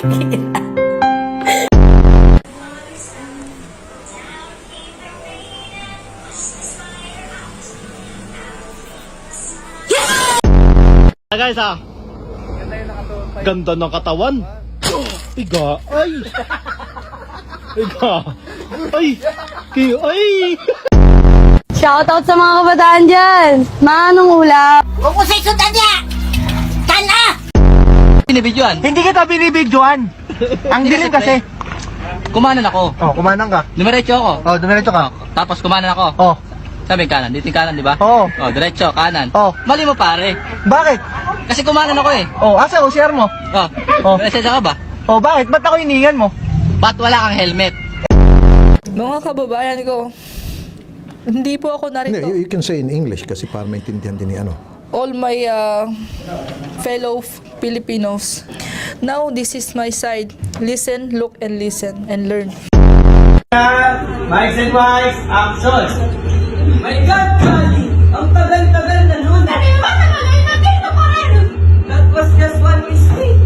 Guys ganda ng katawan. Piga, ay. Piga, ay. Ay. Shoutout sa mga kabataan dyan. Manong ulam. Kung usay sudan niya! Kana! Binibidyoan? Hindi kita binibidyoan. Ang dilim kasi. Kumanan ako. Oh, kumanang ka. Dumiretso ako. Oh, dumiretso ka. Tapos kumanan ako. Oh. Sabi kanan. Dito yung kanan, di ba? Oo. Oh, diretso, kanan. Oh. Mali mo pare. Bakit? Kasi kumanan ako eh. Oh, asa OCR mo? Oh. Oh. Presensya ka ba? Oh, bakit? Ba't ako hiningan mo? Ba't wala kang helmet? Mga kababayan ko, hindi po ako narito. No, you can say in English kasi para maintindihan din ni ano. All my fellow Filipinos. Now, this is my side. Listen, look, and listen, and learn. Mics and mics, action! My God, Kali! Ang tagal-tagal na nun! Ano yung matagal na dito pa rin? That was just one mistake.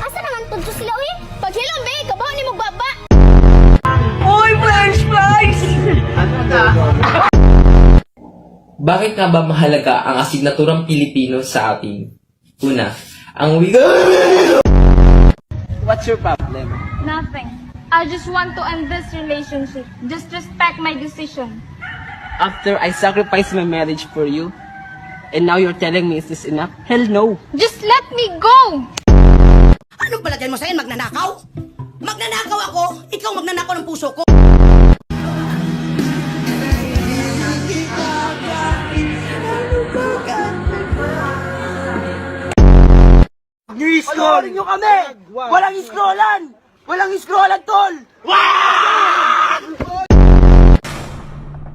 Asa naman punto sila, uy? Pag hilong, be, kabaw ni mo baba. Uy, french fries! Bakit nga ba mahalaga ang asignaturang Pilipino sa atin? Una, ang What's your problem? Nothing. I just want to end this relationship. Just respect my decision. After I sacrificed my marriage for you, and now you're telling me is this enough? Hell no! Just let me go! Anong palagyan mo sa'yo? Magnanakaw? Magnanakaw ako? Ikaw magnanakaw ng puso ko? Panoorin nyo kami! Walang scrollan! Walang scrollan, tol!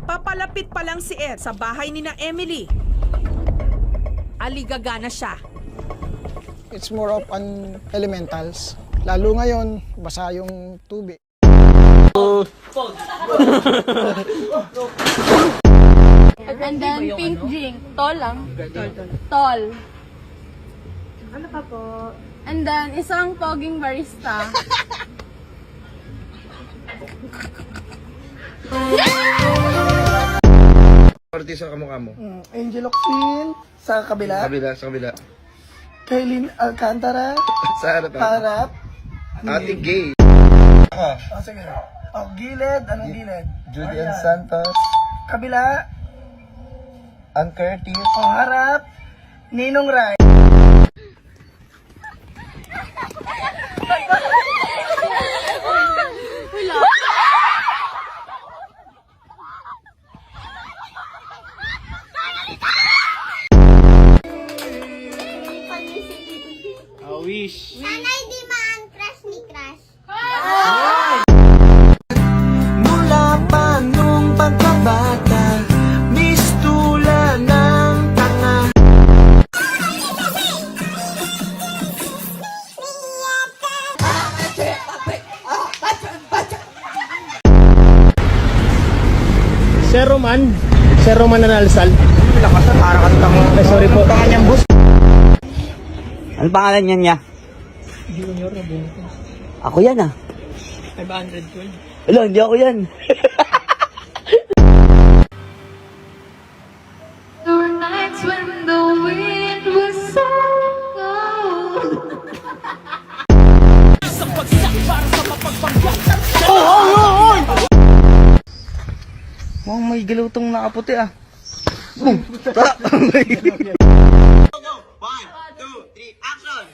Papalapit pa lang si Ed sa bahay ni na Emily. Aligaga na siya. It's more of an elementals. Lalo ngayon, basa yung tubig. And then pink drink. Tol lang. Tol. Ano pa po? And then isang poging barista. Artista kamukha mo? Angel Oxin, sa kabila. Sa kabila. Kaylin Alcantara, Sa harap. harap. Ate Gay. Oh, sige. Oh, gilid. Anong gilid? Julian Santos. Kabila. Ann Curtis. Oh, harap. Ninong Rai. Wish. Nanay, di ma-crush ni Crush. Mula pa nung pagkabata, mistula ng tanga. Sir Roman Nanalsal. Para ka tanga. Ay, sorry po. Tanga niyang bus. Ano pangalan niya? Junior na buong. Ako yan ah. 512. Ala, hindi ako yan. There were nights when the wind was so cold. Mukhang may galutong nakaputi ah. Boom! 1, 2, 3, action!